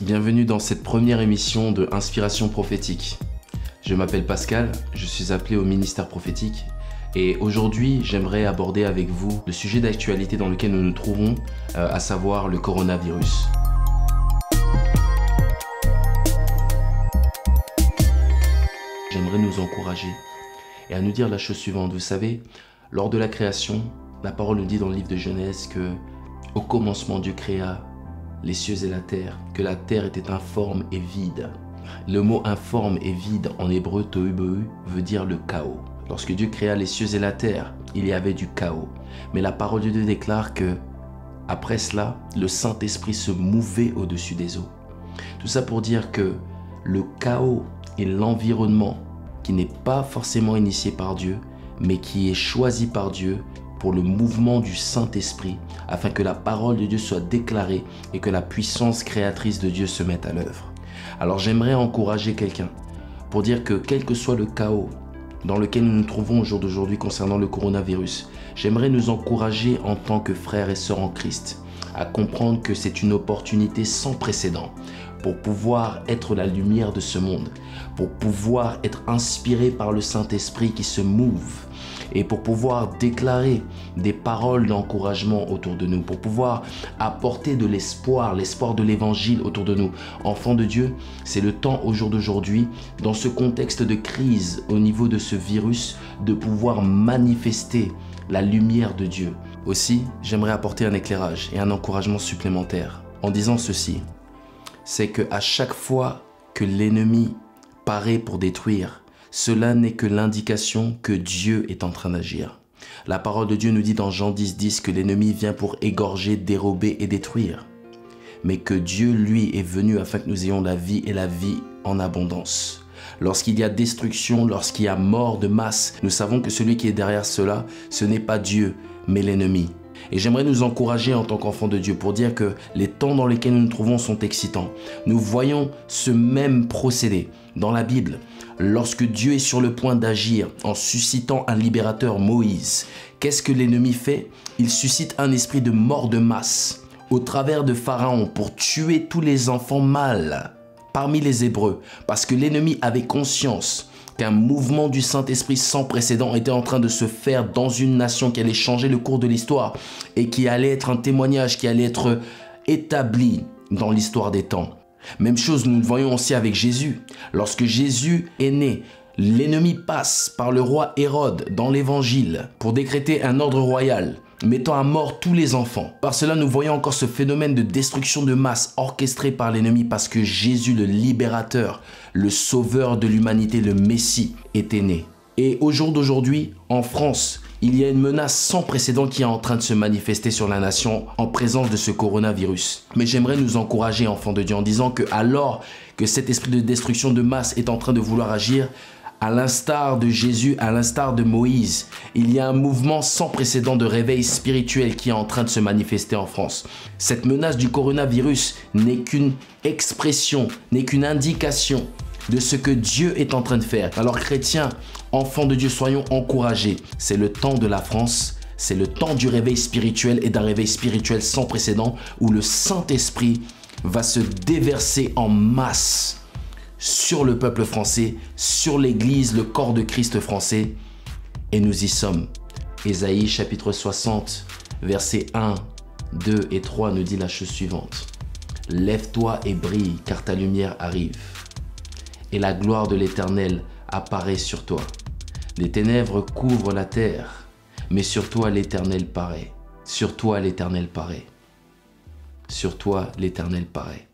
Bienvenue dans cette première émission de Inspiration prophétique. Je m'appelle Pascal, je suis appelé au ministère prophétique et aujourd'hui j'aimerais aborder avec vous le sujet d'actualité dans lequel nous nous trouvons, à savoir le coronavirus. J'aimerais nous encourager et à nous dire la chose suivante. Vous savez, lors de la création, la parole nous dit dans le livre de Genèse que au commencement Dieu créa les cieux et la terre, que la terre était informe et vide. Le mot informe et vide en hébreu tohu bohu veut dire le chaos. Lorsque Dieu créa les cieux et la terre, il y avait du chaos. Mais la parole de Dieu déclare que après cela, le Saint-Esprit se mouvait au-dessus des eaux. Tout ça pour dire que le chaos et l'environnement qui n'est pas forcément initié par Dieu, mais qui est choisi par Dieu pour le mouvement du Saint-Esprit, afin que la parole de Dieu soit déclarée et que la puissance créatrice de Dieu se mette à l'œuvre. Alors j'aimerais encourager quelqu'un pour dire que quel que soit le chaos dans lequel nous nous trouvons au jour d'aujourd'hui concernant le coronavirus, j'aimerais nous encourager en tant que frères et sœurs en Christ à comprendre que c'est une opportunité sans précédent pour pouvoir être la lumière de ce monde, pour pouvoir être inspiré par le Saint-Esprit qui se mouve et pour pouvoir déclarer des paroles d'encouragement autour de nous, pour pouvoir apporter de l'espoir, l'espoir de l'évangile autour de nous. Enfants de Dieu, c'est le temps au jour d'aujourd'hui, dans ce contexte de crise au niveau de ce virus, de pouvoir manifester la lumière de Dieu. Aussi, j'aimerais apporter un éclairage et un encouragement supplémentaire en disant ceci, c'est qu'à chaque fois que l'ennemi paraît pour détruire, cela n'est que l'indication que Dieu est en train d'agir. La parole de Dieu nous dit dans Jean 10:10 que l'ennemi vient pour égorger, dérober et détruire. Mais que Dieu, lui, est venu afin que nous ayons la vie et la vie en abondance. Lorsqu'il y a destruction, lorsqu'il y a mort de masse, nous savons que celui qui est derrière cela, ce n'est pas Dieu, mais l'ennemi. Et j'aimerais nous encourager en tant qu'enfants de Dieu pour dire que les temps dans lesquels nous nous trouvons sont excitants. Nous voyons ce même procédé dans la Bible. Lorsque Dieu est sur le point d'agir en suscitant un libérateur, Moïse, qu'est-ce que l'ennemi fait? Il suscite un esprit de mort de masse au travers de Pharaon pour tuer tous les enfants mâles parmi les Hébreux, parce que l'ennemi avait conscience qu'un mouvement du Saint-Esprit sans précédent était en train de se faire dans une nation qui allait changer le cours de l'histoire et qui allait être un témoignage qui allait être établi dans l'histoire des temps. Même chose, nous le voyons aussi avec Jésus. Lorsque Jésus est né, l'ennemi passe par le roi Hérode dans l'évangile pour décréter un ordre royal, mettant à mort tous les enfants. Par cela, nous voyons encore ce phénomène de destruction de masse orchestré par l'ennemi parce que Jésus, le libérateur, le sauveur de l'humanité, le Messie, était né. Et au jour d'aujourd'hui, en France, il y a une menace sans précédent qui est en train de se manifester sur la nation en présence de ce coronavirus. Mais j'aimerais nous encourager, enfants de Dieu, en disant que alors que cet esprit de destruction de masse est en train de vouloir agir, à l'instar de Jésus, à l'instar de Moïse, il y a un mouvement sans précédent de réveil spirituel qui est en train de se manifester en France. Cette menace du coronavirus n'est qu'une expression, n'est qu'une indication de ce que Dieu est en train de faire. Alors chrétiens, enfants de Dieu, soyons encouragés. C'est le temps de la France, c'est le temps du réveil spirituel et d'un réveil spirituel sans précédent où le Saint-Esprit va se déverser en masse sur le peuple français, sur l'Église, le corps de Christ français. Et nous y sommes. Ésaïe chapitre 60, versets 1, 2 et 3 nous dit la chose suivante. « Lève-toi et brille, car ta lumière arrive. Et la gloire de l'Éternel apparaît sur toi. Les ténèbres couvrent la terre, mais sur toi l'Éternel paraît. Sur toi l'Éternel paraît. Sur toi l'Éternel paraît. »